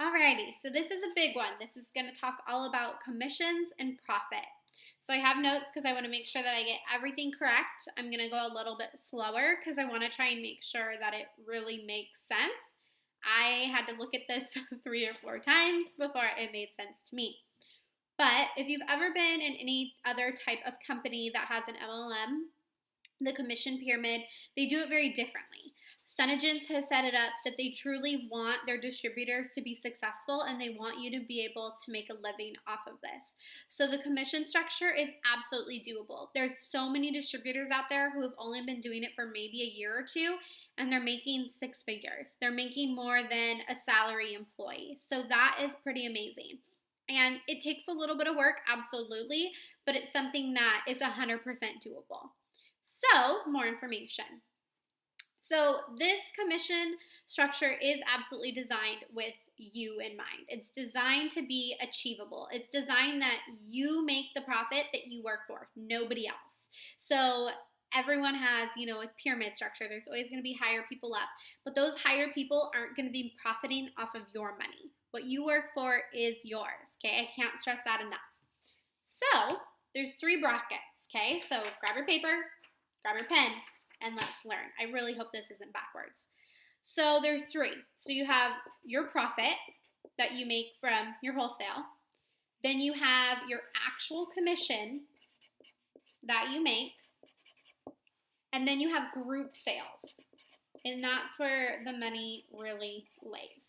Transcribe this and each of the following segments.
Alrighty, so this is a big one. This is going to talk all about commissions and profit. So I have notes because I want to make sure that I get everything correct. I'm going to go a little bit slower because I want to try and make sure that it really makes sense. I had to look at this 3 or 4 times before it made sense to me. But if you've ever been in any other type of company that has an MLM, the commission pyramid, they do it very differently. Senegence has set it up that they truly want their distributors to be successful and they want you to be able to make a living off of this. So the commission structure is absolutely doable. There's so many distributors out there who have only been doing it for maybe a year or two and they're making 6 figures. They're making more than a salary employee. So that is pretty amazing. And it takes a little bit of work, absolutely, but it's something that is 100% doable. So, more information. So this commission structure is absolutely designed with you in mind. It's designed to be achievable. It's designed that you make the profit that you work for, nobody else. So everyone has, a pyramid structure. There's always going to be higher people up, but those higher people aren't going to be profiting off of your money. What you work for is yours, okay? I can't stress that enough. So there's 3 brackets, okay? So grab your paper, grab your pen, and let's learn. I really hope this isn't backwards. So there's 3. So you have your profit that you make from your wholesale. Then you have your actual commission that you make. And then you have group sales. And that's where the money really lays.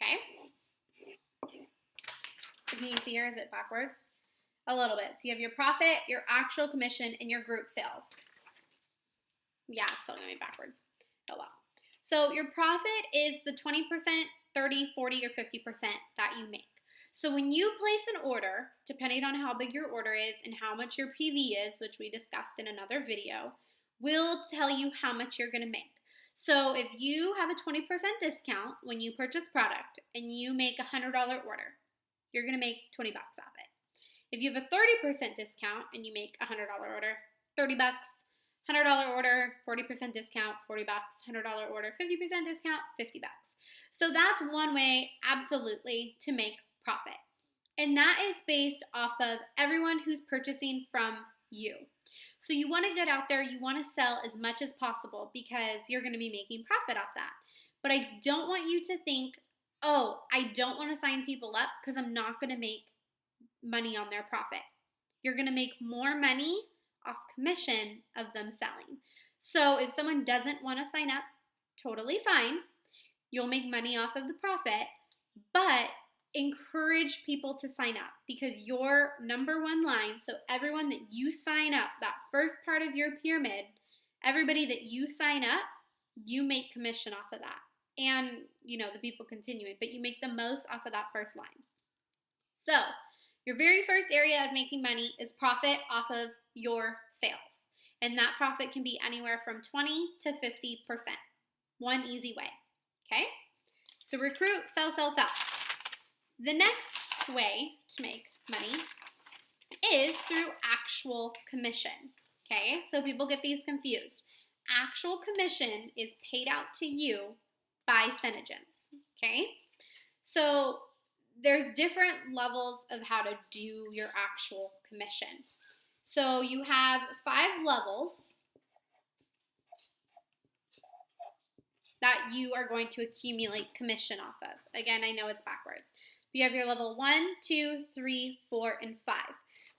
Okay? So can you see here? Is it backwards? A little bit. So you have your profit, your actual commission, and your group sales. Yeah, it's still going to be backwards. Oh well. So your profit is the 20%, 30, 40, or 50% that you make. So when you place an order, depending on how big your order is and how much your PV is, which we discussed in another video, will tell you how much you're going to make. So if you have a 20% discount when you purchase product and you make a $100 order, you're going to make 20 bucks off it. If you have a 30% discount and you make a $100 order, 30 bucks. $100 order, 40% discount, 40 bucks. $100 order, 50% discount, 50 bucks. So that's one way, absolutely, to make profit. And that is based off of everyone who's purchasing from you. So you want to get out there, you want to sell as much as possible because you're going to be making profit off that. But I don't want you to think, oh, I don't want to sign people up because I'm not going to make money on their profit. You're going to make more money off commission of them selling. So if someone doesn't want to sign up, totally fine. You'll make money off of the profit, but encourage people to sign up because your number one line, so everyone that you sign up, that first part of your pyramid, everybody that you sign up, you make commission off of that. And, the people continuing, but you make the most off of that first line. So your very first area of making money is profit off of your sales. And that profit can be anywhere from 20 to 50%. One easy way. Okay? So recruit, sell, sell, sell. The next way to make money is through actual commission. Okay? So people get these confused. Actual commission is paid out to you by Senegence. Okay? So there's different levels of how to do your actual commission. So you have 5 levels that you are going to accumulate commission off of. Again, I know it's backwards. You have your level 1, 2, 3, 4, and 5.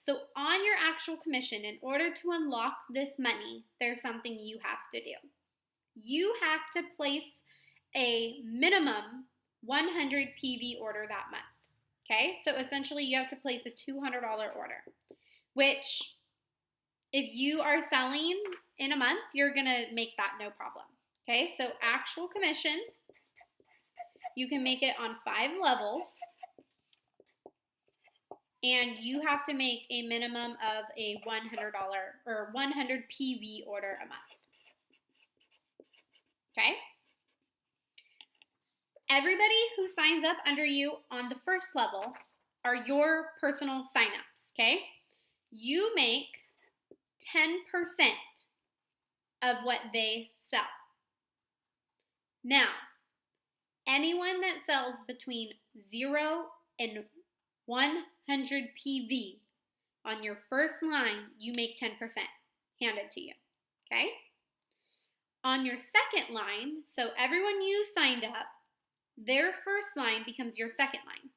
So on your actual commission, in order to unlock this money, there's something you have to do. You have to place a minimum 100 PV order that month. Okay, so essentially you have to place a $200 order, which if you are selling in a month, you're going to make that no problem. Okay, so actual commission, you can make it on 5 levels, and you have to make a minimum of a $100 or 100 PV order a month. Okay? Everybody who signs up under you on the first level are your personal signups, okay? You make 10% of what they sell. Now, anyone that sells between 0 and 100 PV on your first line, you make 10% handed to you, okay? On your second line, so everyone you signed up, their first line becomes your second line.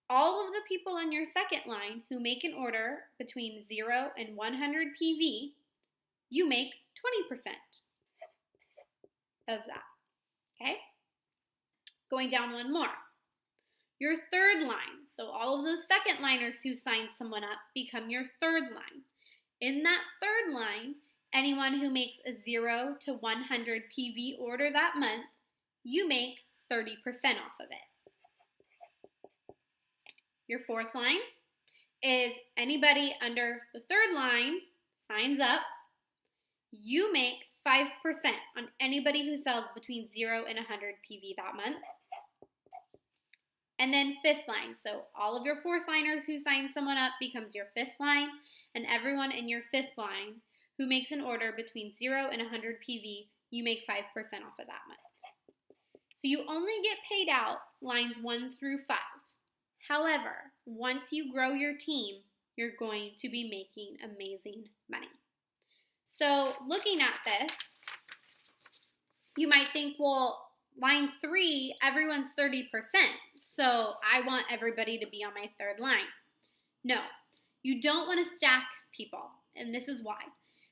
All of the people on your second line who make an order between 0 and 100 PV, you make 20% of that, okay? Going down one more. Your third line, so all of those second liners who signed someone up become your third line. In that third line, anyone who makes a 0 to 100 PV order that month, you make 30% off of it. Your fourth line is anybody under the third line signs up, you make 5% on anybody who sells between 0 and 100 PV that month. And then fifth line, so all of your fourth liners who sign someone up becomes your fifth line, and everyone in your fifth line who makes an order between 0 and 100 PV, you make 5% off of that month. So you only get paid out lines 1 through 5. However, once you grow your team, you're going to be making amazing money. So looking at this, you might think, well, line 3, everyone's 30%. So I want everybody to be on my third line. No, you don't want to stack people. And this is why.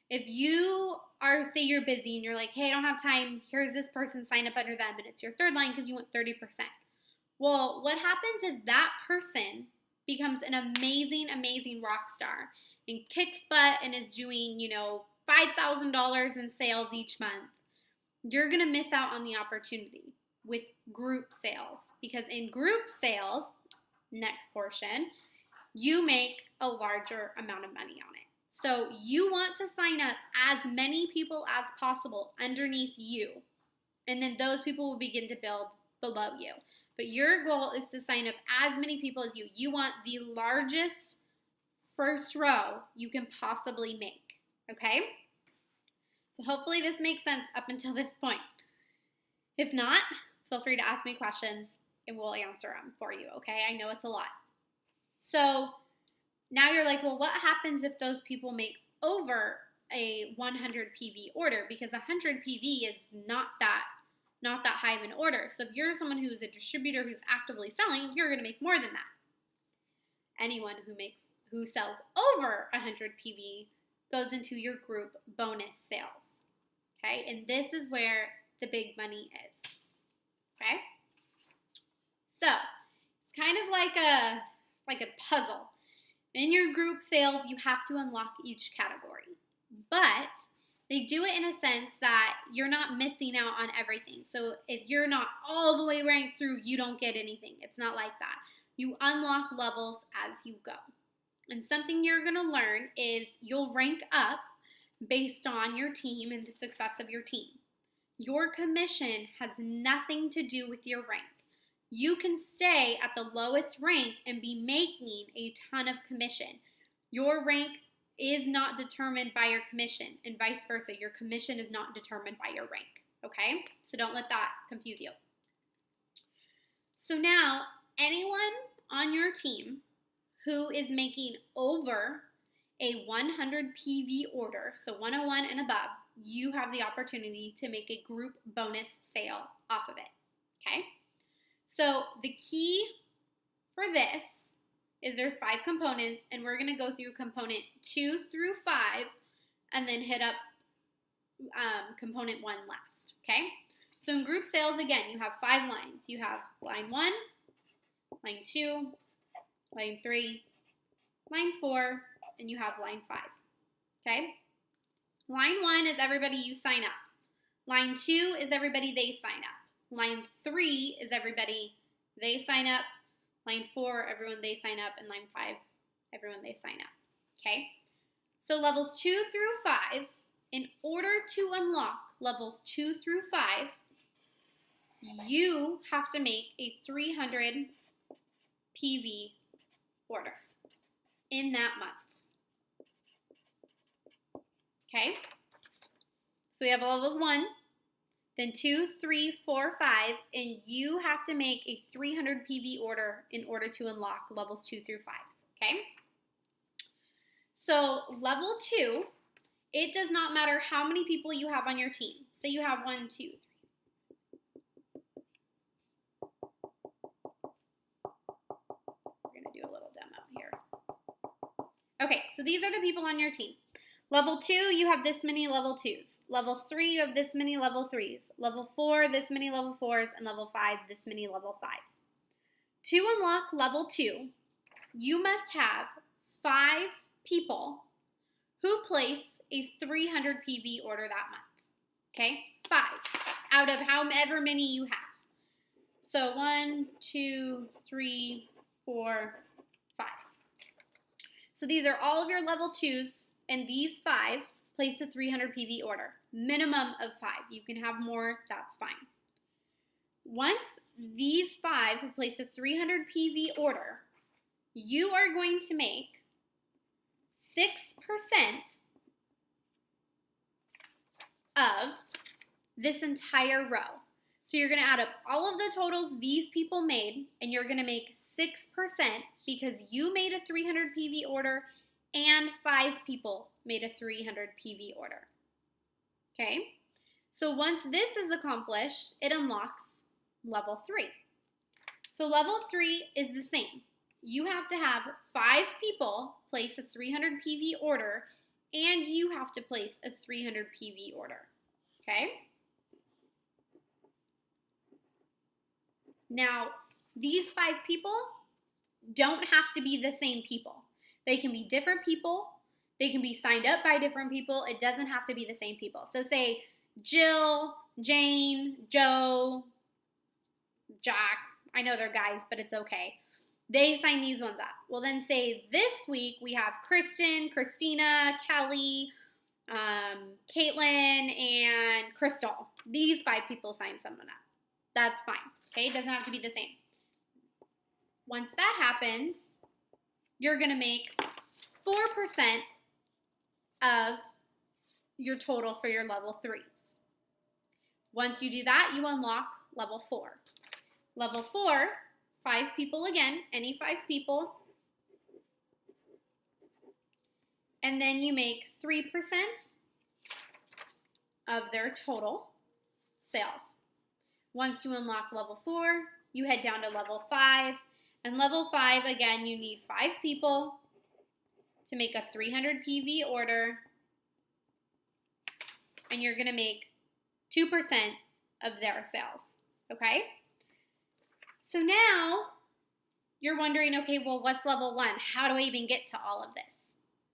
If you are, say you're busy and you're like, hey, I don't have time. Here's this person, sign up under them. And it's your third line because you want 30%. Well, what happens if that person becomes an amazing, amazing rock star and kicks butt and is doing, $5,000 in sales each month? You're going to miss out on the opportunity with group sales, because in group sales, next portion, you make a larger amount of money on it. So you want to sign up as many people as possible underneath you, and then those people will begin to build below you. But your goal is to sign up as many people as you. You want the largest first row you can possibly make, okay? So hopefully this makes sense up until this point. If not, feel free to ask me questions and we'll answer them for you, okay? I know it's a lot. So now you're like, well, what happens if those people make over a 100 PV order? Because 100 PV is not that high of an order. So if you're someone who's a distributor who's actively selling, you're going to make more than that. Anyone who sells over 100 PV goes into your group bonus sales. Okay? And this is where the big money is. Okay? So, it's kind of like a puzzle. In your group sales, you have to unlock each category. But they do it in a sense that you're not missing out on everything. So if you're not all the way ranked through, you don't get anything. It's not like that. You unlock levels as you go. And something you're going to learn is you'll rank up based on your team and the success of your team. Your commission has nothing to do with your rank. You can stay at the lowest rank and be making a ton of commission. Your rank is not determined by your commission, and vice versa. Your commission is not determined by your rank, okay? So don't let that confuse you. So now, anyone on your team who is making over a 100 PV order, so 101 and above, you have the opportunity to make a group bonus sale off of it, okay? So the key for this is there's 5 components, and we're going to go through component 2 through 5 and then hit up component 1 last, okay? So in group sales, again, you have 5 lines. You have line 1, line 2, line 3, line 4, and you have line 5, okay? Line 1 is everybody you sign up. Line 2 is everybody they sign up. Line 3 is everybody they sign up. Line 4, everyone they sign up. And line 5, everyone they sign up. Okay? So levels 2 through 5, in order to unlock levels 2 through 5, you have to make a 300 PV order in that month. Okay? So we have levels 1, then 2, 3, 4, 5, and you have to make a 300 PV order in order to unlock levels 2 through 5, okay? So level 2, it does not matter how many people you have on your team. Say you have 1, 2, 3. We're going to do a little demo here. Okay, so these are the people on your team. Level 2, you have this many level 2s. Level 3, you have this many level 3s. Level 4, this many level 4s. And level 5, this many level 5s. To unlock level 2, you must have 5 people who place a 300 PV order that month. Okay? 5 out of however many you have. So 1, 2, 3, 4, 5. So these are all of your level 2s, and these 5 place a 300 PV order. Minimum of 5. You can have more, that's fine. Once these 5 have placed a 300 PV order, you are going to make 6% of this entire row. So you're going to add up all of the totals these people made, and you're going to make 6% because you made a 300 PV order and 5 people made a 300 PV order. Okay? So once this is accomplished, it unlocks level 3. So level 3 is the same. You have to have 5 people place a 300 PV order, and you have to place a 300 PV order. Okay? Now, these 5 people don't have to be the same people. They can be different people. They can be signed up by different people. It doesn't have to be the same people. So say Jill, Jane, Joe, Jack. I know they're guys, but it's okay. They sign these ones up. Well, then say this week we have Kristen, Christina, Kelly, Caitlin, and Crystal. These 5 people sign someone up. That's fine. Okay, it doesn't have to be the same. Once that happens, you're going to make 4% of your total for your level 3. Once you do that, you unlock level 4. Level 4, 5 people again, any 5 people. And then you make 3% of their total sales. Once you unlock level 4, you head down to level 5. And level 5, again, you need 5 people to make a 300 PV order. And you're going to make 2% of their sales. Okay? So now you're wondering, okay, well, what's level 1? How do I even get to all of this?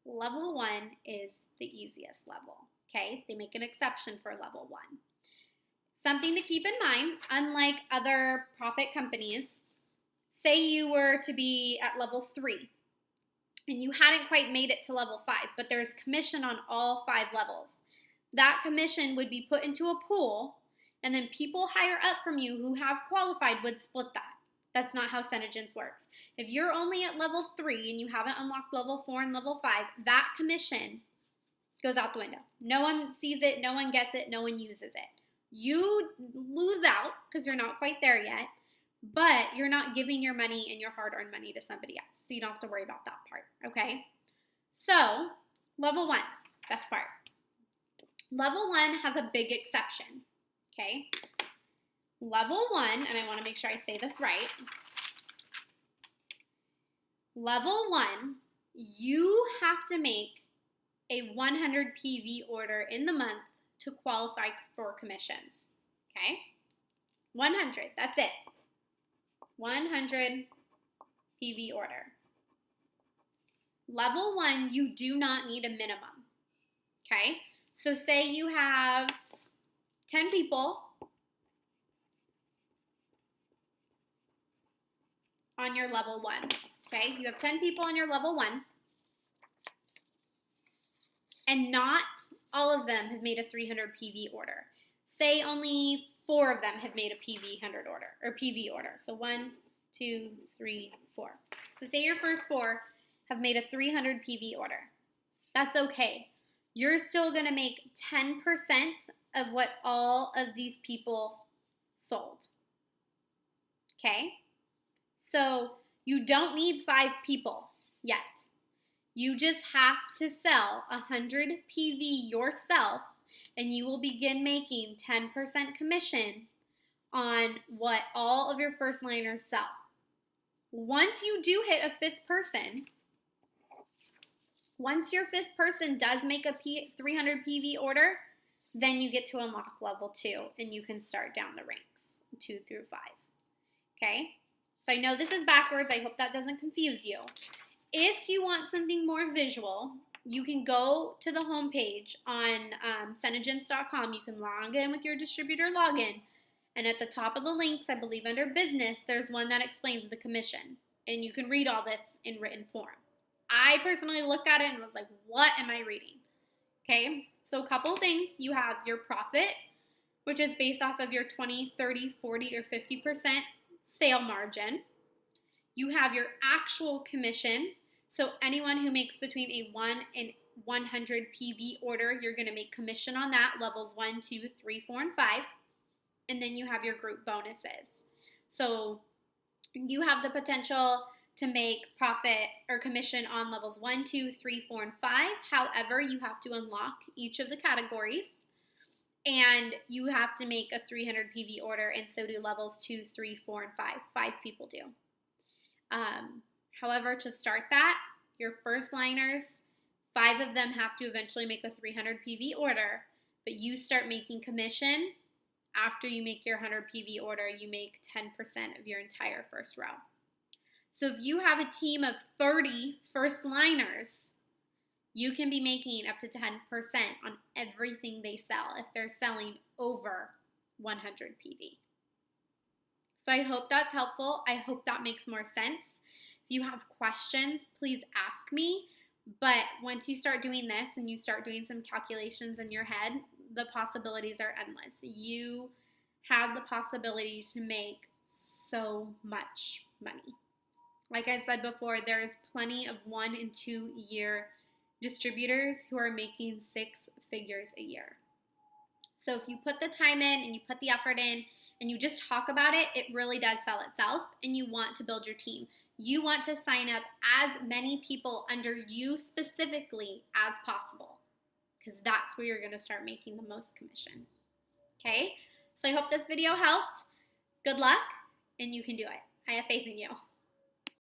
Level 1 is the easiest level. Okay? They make an exception for level 1. Something to keep in mind, unlike other profit companies, say you were to be at level 3 and you hadn't quite made it to level 5, but there's commission on all 5 levels. That commission would be put into a pool, and then people higher up from you who have qualified would split that. That's not how Senegence works. If you're only at level 3 and you haven't unlocked level 4 and level 5, that commission goes out the window. No one sees it, no one gets it, no one uses it. You lose out because you're not quite there yet, but you're not giving your money and your hard-earned money to somebody else, so you don't have to worry about that part, okay? So, level 1, best part. Level 1 has a big exception, okay? Level 1, and I want to make sure I say this right. Level 1, you have to make a 100 PV order in the month to qualify for commissions, okay? 100, that's it. 100 PV order. Level 1, you do not need a minimum, okay? So say you have 10 people on your level 1, okay? You have 10 people on your level 1, and not all of them have made a 300 PV order. Say only 4 of them have made a PV 100 order, or PV order. So 1, 2, 3, 4. So say your first 4 have made a 300 PV order. That's okay. you're still going to make 10% of what all of these people sold. Okay? So you don't need 5 people yet. You just have to sell 100 PV yourself, and you will begin making 10% commission on what all of your first liners sell. Once you do hit a 5th person, once your 5th person does make a 300 PV order, then you get to unlock level 2 and you can start down the ranks 2 through 5. Okay? So I know this is backwards. I hope that doesn't confuse you. If you want something more visual, you can go to the homepage on Senegence.com. You can log in with your distributor login. And at the top of the links, I believe under business, there's one that explains the commission. And you can read all this in written form. I personally looked at it and was like, what am I reading? Okay, so a couple things. You have your profit, which is based off of your 20, 30, 40, or 50% sale margin. You have your actual commission. So anyone who makes between a 1 and 100 PV order, you're going to make commission on that, levels 1, 2, 3, 4, and 5. And then you have your group bonuses. So you have the potential to make profit or commission on levels 1, 2, 3, 4, and 5. However, you have to unlock each of the categories. And you have to make a 300 PV order, and so do levels 2, 3, 4, and 5. 5 people do. However, to start that, your first liners, 5 of them have to eventually make a 300 PV order, but you start making commission after you make your 100 PV order. You make 10% of your entire first row. So if you have a team of 30 first liners, you can be making up to 10% on everything they sell if they're selling over 100 PV. So I hope that's helpful. I hope that makes more sense. If you have questions, please ask me. But once you start doing this and you start doing some calculations in your head, the possibilities are endless. You have the possibility to make so much money. Like I said before, there is plenty of 1 and 2 year distributors who are making 6 figures a year. So if you put the time in and you put the effort in and you just talk about it, it really does sell itself, and you want to build your team. You want to sign up as many people under you specifically as possible, because that's where you're going to start making the most commission. Okay? So I hope this video helped. Good luck, and you can do it. I have faith in you.